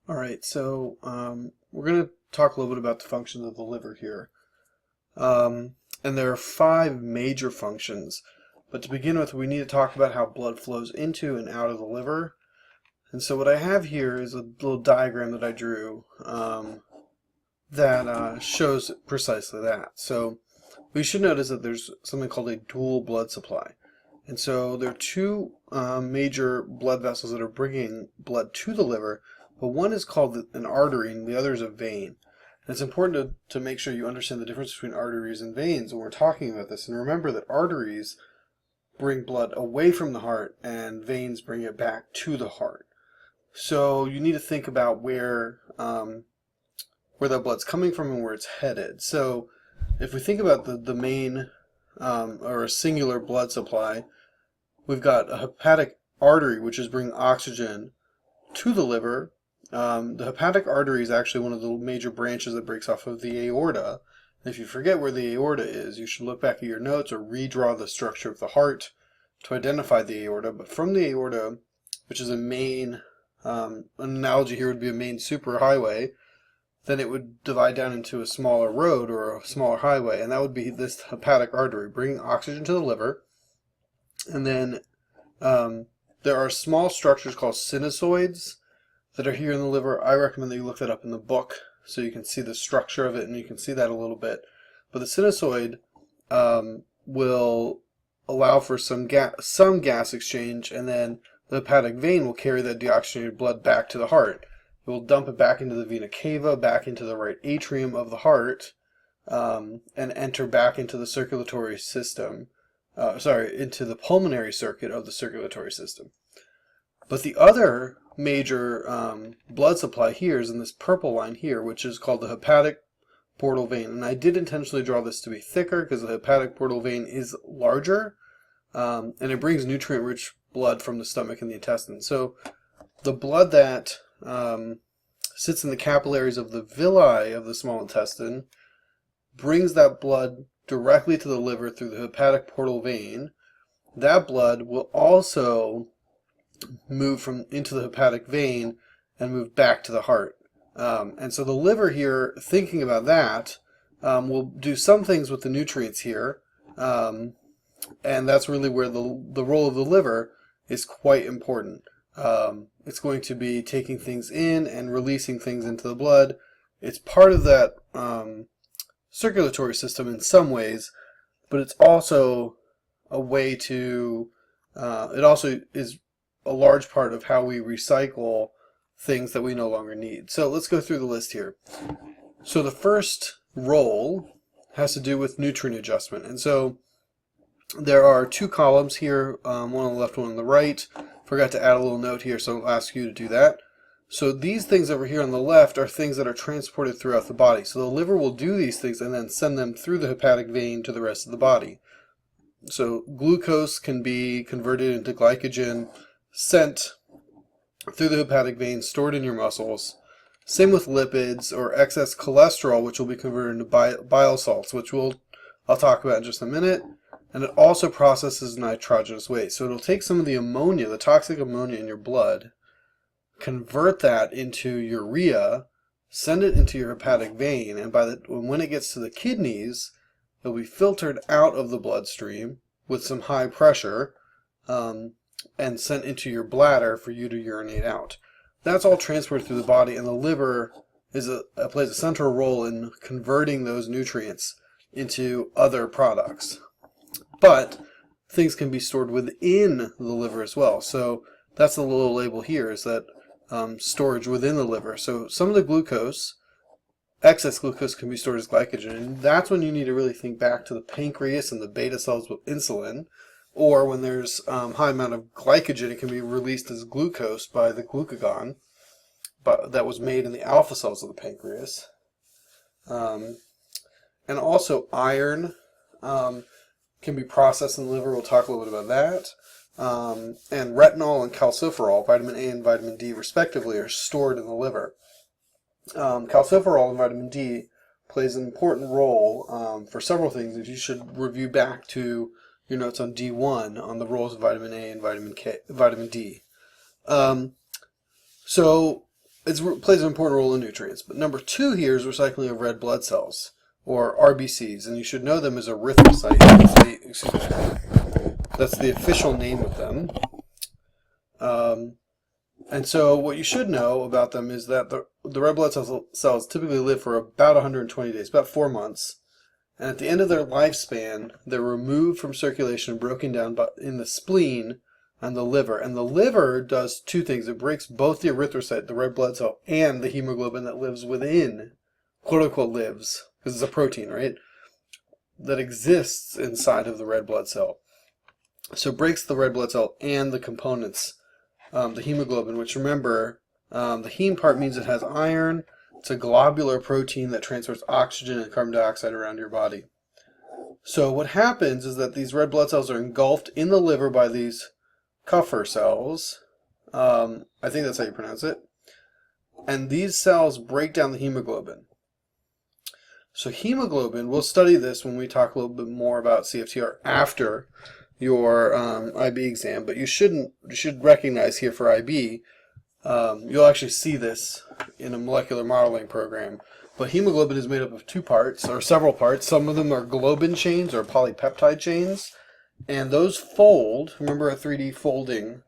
All right, so we're going to talk a little bit about the functions of the liver here. And there are 5 major functions. But to begin with, we need to talk about how blood flows into and out of the liver. And so what I have here is a little diagram that I drew that shows precisely that. So we should notice that there's something called a dual blood supply. And so there are 2 major blood vessels that are bringing blood to the liver, but one is called an artery and the other is a vein. And it's important to make sure you understand the difference between arteries and veins when we're talking about this. And remember that arteries bring blood away from the heart and veins bring it back to the heart. So you need to think about where that blood's coming from and where it's headed. So if we think about the main or a singular blood supply, we've got a hepatic artery, which is bringing oxygen to the liver. The hepatic artery is actually one of the major branches that breaks off of the aorta. And if you forget where the aorta is, you should look back at your notes or redraw the structure of the heart to identify the aorta. But from the aorta, which is a main, an analogy here would be a main superhighway, then it would divide down into a smaller road or a smaller highway, and that would be this hepatic artery, bringing oxygen to the liver. And then there are small structures called sinusoids that are here in the liver. I recommend that you look that up in the book so you can see the structure of it and you can see that a little bit. But the sinusoid will allow for some gas exchange, and then the hepatic vein will carry that deoxygenated blood back to the heart. It will dump it back into the vena cava, back into the right atrium of the heart, and enter back into the circulatory system. Into the pulmonary circuit of the circulatory system. But the other major blood supply here is in this purple line here, which is called the hepatic portal vein. And I did intentionally draw this to be thicker because the hepatic portal vein is larger, and it brings nutrient-rich blood from the stomach and the intestine. So the blood that sits in the capillaries of the villi of the small intestine brings that blood directly to the liver through the hepatic portal vein. That blood will also move into the hepatic vein and move back to the heart. And so the liver here, thinking about that, will do some things with the nutrients here. And that's really where the role of the liver is quite important. It's going to be taking things in and releasing things into the blood. It's part of that circulatory system in some ways, but it's also a way to, it also is a large part of how we recycle things that we no longer need. So let's go through the list here. So the first role has to do with nutrient adjustment. And so there are 2 columns here, one on the left, one on the right. Forgot to add a little note here, so I'll ask you to do that. So these things over here on the left are things that are transported throughout the body. So the liver will do these things and then send them through the hepatic vein to the rest of the body. So glucose can be converted into glycogen, sent through the hepatic vein, stored in your muscles. Same with lipids or excess cholesterol, which will be converted into bile salts, which I'll talk about in just a minute. And it also processes nitrogenous waste. So it'll take some of the ammonia, the toxic ammonia in your blood, convert that into urea, send it into your hepatic vein, and when it gets to the kidneys, it'll be filtered out of the bloodstream with some high pressure and sent into your bladder for you to urinate out. That's all transported through the body, and the liver plays a central role in converting those nutrients into other products. But things can be stored within the liver as well. So that's the little label here, is that storage within the liver. So some of the glucose, excess glucose, can be stored as glycogen, and that's when you need to really think back to the pancreas and the beta cells with insulin, or when there's high amount of glycogen, it can be released as glucose by the glucagon that was made in the alpha cells of the pancreas. And also iron can be processed in the liver. We'll talk a little bit about that. And retinol and calciferol, vitamin A and vitamin D respectively, are stored in the liver. Calciferol and vitamin D plays an important role for several things. If you should review back to your notes on D1 on the roles of vitamin A and vitamin D. So it plays an important role in nutrients. But number 2 here is recycling of red blood cells, or RBCs, and you should know them as erythrocytes. That's the official name of them. And so what you should know about them is that the red blood cells typically live for about 120 days, about 4 months. And at the end of their lifespan, they're removed from circulation and broken down in the spleen and the liver. And the liver does 2 things. It breaks both the erythrocyte, the red blood cell, and the hemoglobin that lives within, quote unquote lives, because it's a protein, right, that exists inside of the red blood cell. So it breaks the red blood cell and the components, the hemoglobin, which remember, the heme part means it has iron. It's a globular protein that transfers oxygen and carbon dioxide around your body. So what happens is that these red blood cells are engulfed in the liver by these Kupffer cells. I think that's how you pronounce it. And these cells break down the hemoglobin. So hemoglobin, we'll study this when we talk a little bit more about CFTR after your IB exam, but you should recognize here for IB, you'll actually see this in a molecular modeling program. But hemoglobin is made up of 2 parts, or several parts. Some of them are globin chains or polypeptide chains, and those fold, remember a 3D folding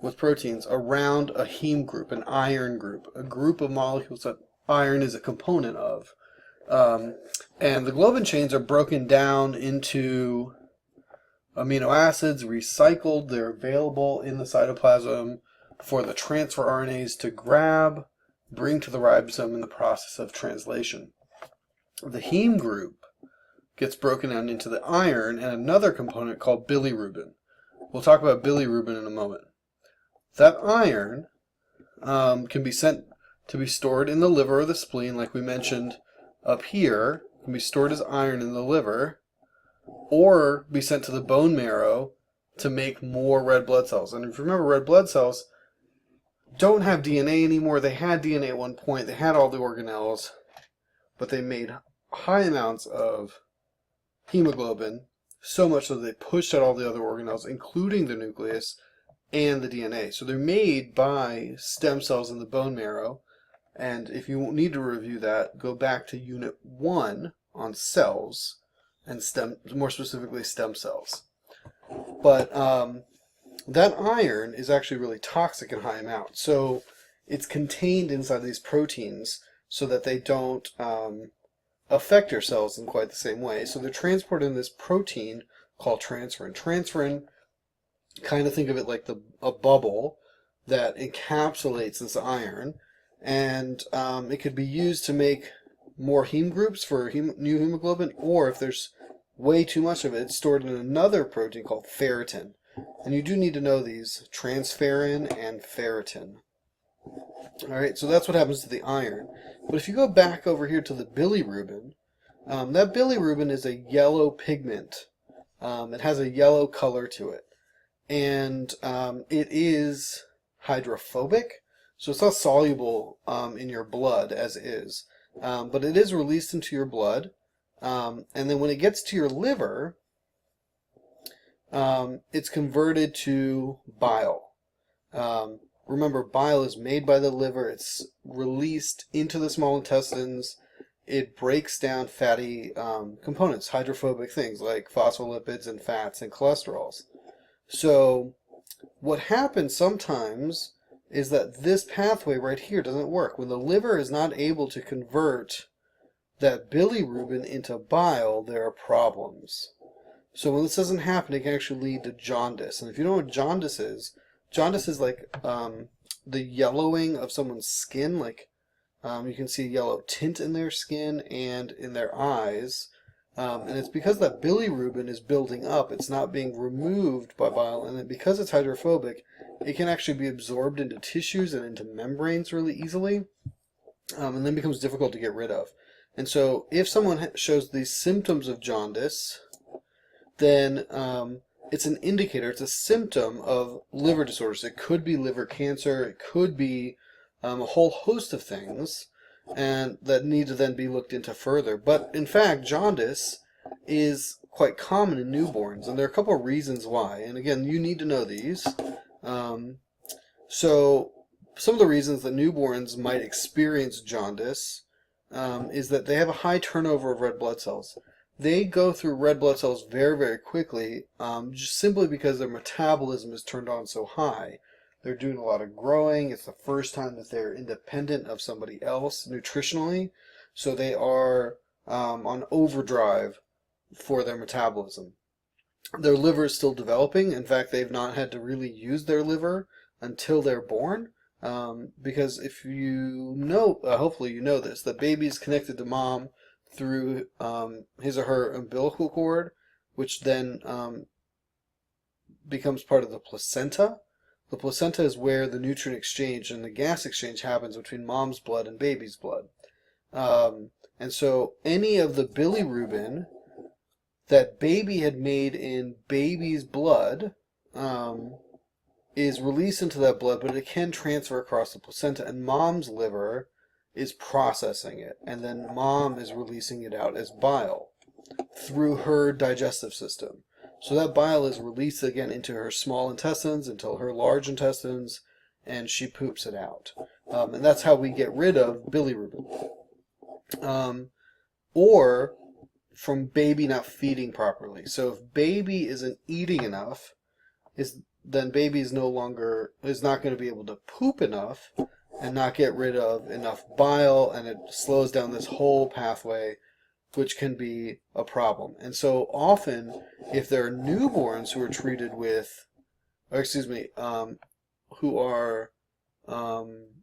with proteins, around a heme group, an iron group, a group of molecules that iron is a component of. And the globin chains are broken down into amino acids, recycled. They're available in the cytoplasm for the transfer RNAs to grab, bring to the ribosome in the process of translation. The heme group gets broken down into the iron and another component called bilirubin. We'll talk about bilirubin in a moment. That iron can be sent to be stored in the liver or the spleen, like we mentioned up here. It can be stored as iron in the liver, or be sent to the bone marrow to make more red blood cells. And if you remember, red blood cells don't have DNA anymore. They had DNA at one point. They had all the organelles, but they made high amounts of hemoglobin, so much so that they pushed out all the other organelles, including the nucleus and the DNA. So they're made by stem cells in the bone marrow. And if you need to review that, go back to Unit 1 on cells, and more specifically stem cells. But that iron is actually really toxic in high amounts. So it's contained inside these proteins so that they don't affect your cells in quite the same way. So they're transported in this protein called transferrin. Transferrin, kind of think of it like a bubble that encapsulates this iron, and it could be used to make more heme groups for new hemoglobin, or if there's way too much of it, it's stored in another protein called ferritin. And you do need to know these, transferrin and ferritin. Alright, so that's what happens to the iron. But if you go back over here to the bilirubin, that bilirubin is a yellow pigment. It has a yellow color to it. And it is hydrophobic, so it's not soluble in your blood as is. But it is released into your blood. And then when it gets to your liver, it's converted to bile. Remember, bile is made by the liver. It's released into the small intestines. It breaks down fatty components, hydrophobic things like phospholipids and fats and cholesterols. So what happens sometimes is that this pathway right here doesn't work. When the liver is not able to convert that bilirubin into bile, there are problems. So when this doesn't happen, it can actually lead to jaundice. And if you don't know what jaundice is like the yellowing of someone's skin. Like you can see a yellow tint in their skin and in their eyes. And it's because that bilirubin is building up. It's not being removed by bile. And then because it's hydrophobic, it can actually be absorbed into tissues and into membranes really easily. And then becomes difficult to get rid of. And so if someone shows these symptoms of jaundice, then it's an indicator, it's a symptom of liver disorders. It could be liver cancer, it could be a whole host of things, and that need to then be looked into further. But in fact, jaundice is quite common in newborns, and there are a couple of reasons why. And again, you need to know these. So some of the reasons that newborns might experience jaundice is that they have a high turnover of red blood cells. They go through red blood cells very, very quickly, just simply because their metabolism is turned on so high. They're doing a lot of growing. It's the first time that they're independent of somebody else nutritionally, so they are on overdrive for their metabolism. Their liver is still developing. In fact, they've not had to really use their liver until they're born. Because if you know, hopefully you know this, that baby is connected to mom through his or her umbilical cord, which then becomes part of the placenta. The placenta is where the nutrient exchange and the gas exchange happens between mom's blood and baby's blood. And so any of the bilirubin that baby had made in baby's blood is released into that blood, but it can transfer across the placenta, and mom's liver is processing it, and then mom is releasing it out as bile through her digestive system. So that bile is released again into her small intestines, into her large intestines, and she poops it out. And that's how we get rid of bilirubin. Or from baby not feeding properly. So if baby isn't eating enough, then baby is not going to be able to poop enough and not get rid of enough bile, and it slows down this whole pathway, which can be a problem. And so often, if there are newborns who are treated with, who are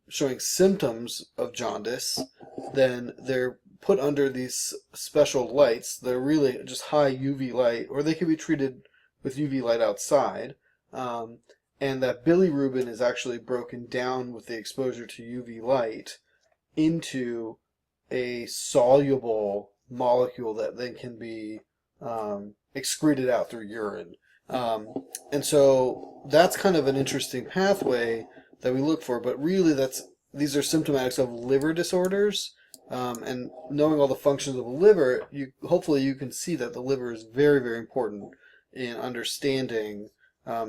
showing symptoms of jaundice, then they're put under these special lights. They're really just high UV light, or they can be treated with UV light outside. And that bilirubin is actually broken down with the exposure to UV light into a soluble molecule that then can be excreted out through urine. And so that's kind of an interesting pathway that we look for, but really these are symptomatics of liver disorders. And knowing all the functions of the liver, hopefully you can see that the liver is very, very important in understanding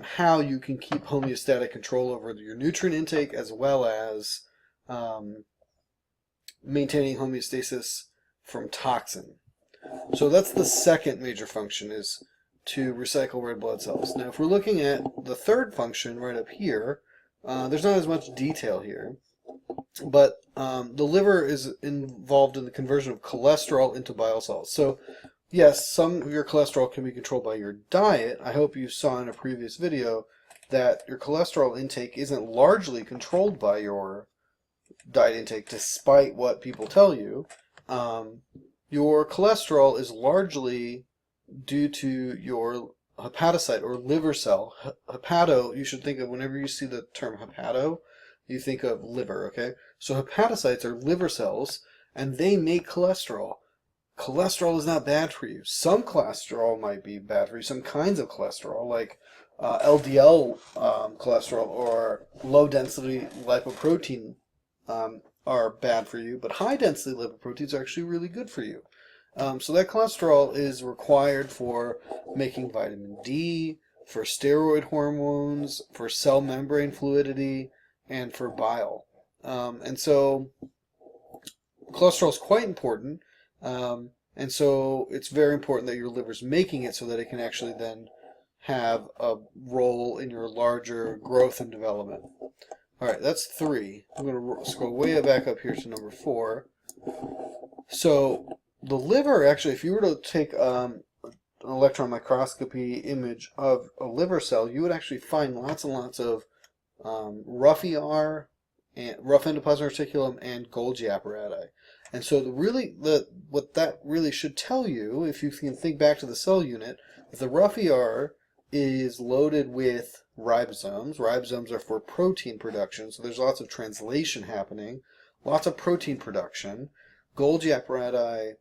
how you can keep homeostatic control over your nutrient intake, as well as maintaining homeostasis from toxin. So that's the second major function, is to recycle red blood cells. Now, if we're looking at the third function right up here, there's not as much detail here, but the liver is involved in the conversion of cholesterol into bile salts. So yes, some of your cholesterol can be controlled by your diet. I hope you saw in a previous video that your cholesterol intake isn't largely controlled by your diet intake, despite what people tell you. Your cholesterol is largely due to your hepatocyte or liver cell. Hepato, you should think of, whenever you see the term hepato, you think of liver, okay? So hepatocytes are liver cells, and they make cholesterol. Cholesterol is not bad for you. Some cholesterol might be bad for you. Some kinds of cholesterol, like LDL cholesterol or low-density lipoprotein, are bad for you, but high-density lipoproteins are actually really good for you. So that cholesterol is required for making vitamin D, for steroid hormones, for cell membrane fluidity, and for bile. And so cholesterol is quite important. And so it's very important that your liver's making it so that it can actually then have a role in your larger growth and development. All right, that's 3. I'm going to scroll way back up here to number 4. So the liver, actually, if you were to take an electron microscopy image of a liver cell, you would actually find lots and lots of rough ER, and rough endoplasmic reticulum, and Golgi apparati. And so what that really should tell you, if you can think back to the cell unit, that the rough ER is loaded with ribosomes. Ribosomes are for protein production, so there's lots of translation happening, lots of protein production. Golgi apparati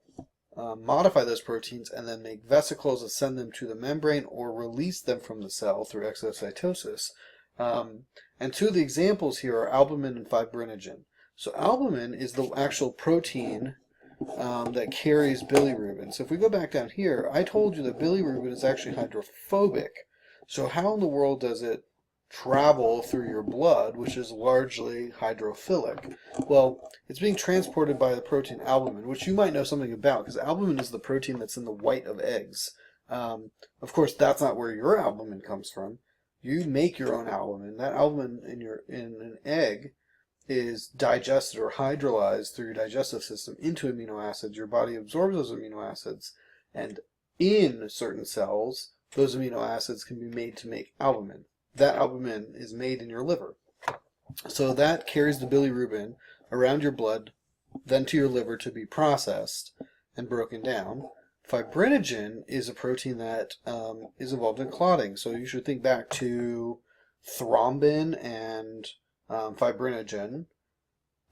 modify those proteins and then make vesicles that send them to the membrane or release them from the cell through exocytosis. And 2 of the examples here are albumin and fibrinogen. So albumin is the actual protein that carries bilirubin. So if we go back down here, I told you that bilirubin is actually hydrophobic. So how in the world does it travel through your blood, which is largely hydrophilic. Well, it's being transported by the protein albumin, which you might know something about, because albumin is the protein that's in the white of eggs. Of course, that's not where your albumin comes from. You make your own albumin. That albumin in an egg is digested or hydrolyzed through your digestive system into amino acids. Your body absorbs those amino acids, and in certain cells, those amino acids can be made to make albumin. That albumin is made in your liver. So that carries the bilirubin around your blood, then to your liver to be processed and broken down. Fibrinogen is a protein that is involved in clotting. So you should think back to thrombin and fibrinogen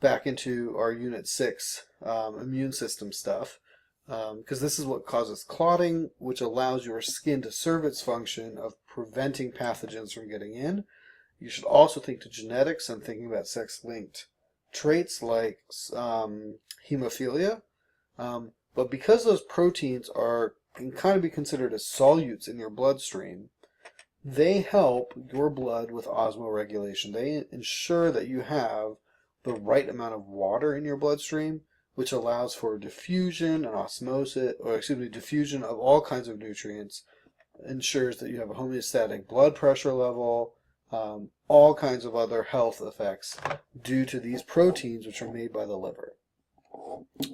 back into our Unit 6 immune system stuff. Because this is what causes clotting, which allows your skin to serve its function of preventing pathogens from getting in. You should also think to genetics and thinking about sex-linked traits like hemophilia. But because those proteins can kind of be considered as solutes in your bloodstream, they help your blood with osmoregulation. They ensure that you have the right amount of water in your bloodstream, which allows for diffusion and osmosis, diffusion of all kinds of nutrients, ensures that you have a homeostatic blood pressure level, all kinds of other health effects due to these proteins which are made by the liver.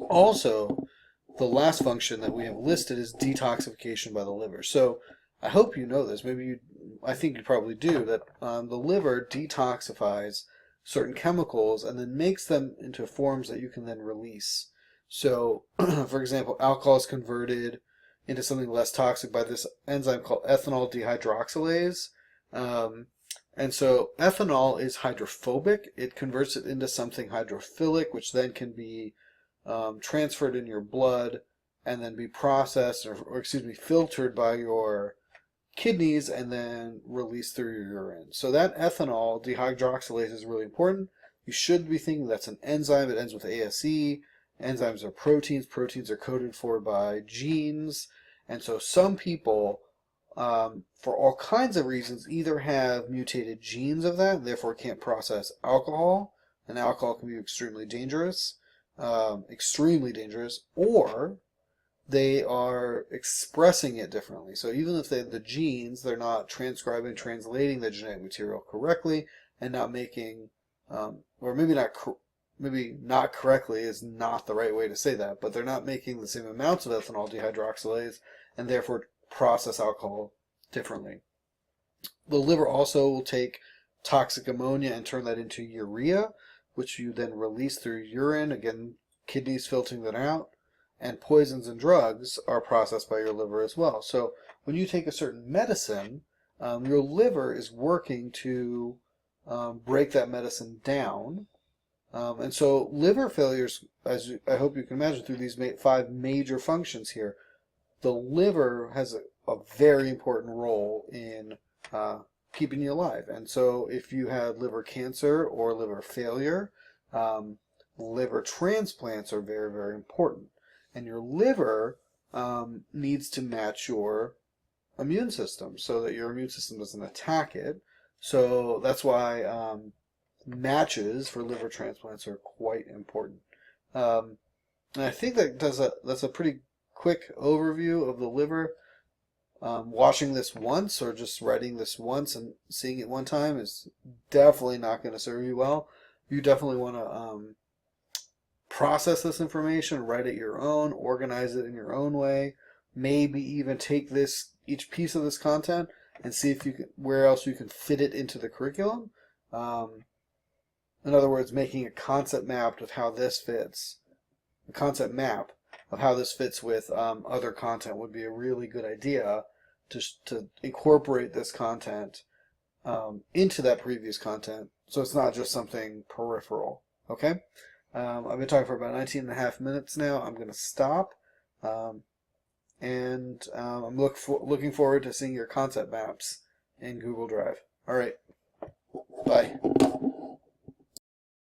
Also, the last function that we have listed is detoxification by the liver. So I hope you know this. I think you probably do, that the liver detoxifies certain chemicals and then makes them into forms that you can then release. So, for example, alcohol is converted into something less toxic by this enzyme called ethanol dehydroxylase. And so ethanol is hydrophobic. It converts it into something hydrophilic, which then can be transferred in your blood and then be processed or filtered by your kidneys and then released through your urine. So that ethanol dehydroxylase is really important. You should be thinking that's an enzyme. It ends with ASE. Enzymes are proteins. Proteins are coded for by genes. And so some people, for all kinds of reasons, either have mutated genes of that and therefore can't process alcohol, and alcohol can be extremely dangerous, or they are expressing it differently. So even if they have the genes, they're not transcribing, translating the genetic material correctly, and not making, or maybe not correctly is not the right way to say that, but they're not making the same amounts of ethanol dehydroxylase, and therefore process alcohol differently. The liver also will take toxic ammonia and turn that into urea, which you then release through urine, again, kidneys filtering that out. And poisons and drugs are processed by your liver as well. So when you take a certain medicine, your liver is working to break that medicine down. And so liver failures, as I hope you can imagine through these 5 major functions here, the liver has a very important role in keeping you alive. And so if you had liver cancer or liver failure, liver transplants are very, very important. And your liver needs to match your immune system so that your immune system doesn't attack it. So that's why matches for liver transplants are quite important. And I think that's a pretty quick overview of the liver. Watching this once or just writing this once and seeing it one time is definitely not going to serve you well. You definitely want to process this information, write it your own, organize it in your own way, maybe even take each piece of this content and see if you can, where else you can fit it into the curriculum. In other words, making a concept map of how this fits. A concept map of how this fits with other content would be a really good idea to incorporate this content into that previous content, so it's not just something peripheral. Okay? I've been talking for about 19.5 minutes now. I'm going to stop. And I'm looking forward to seeing your concept maps in Google Drive. All right. Bye.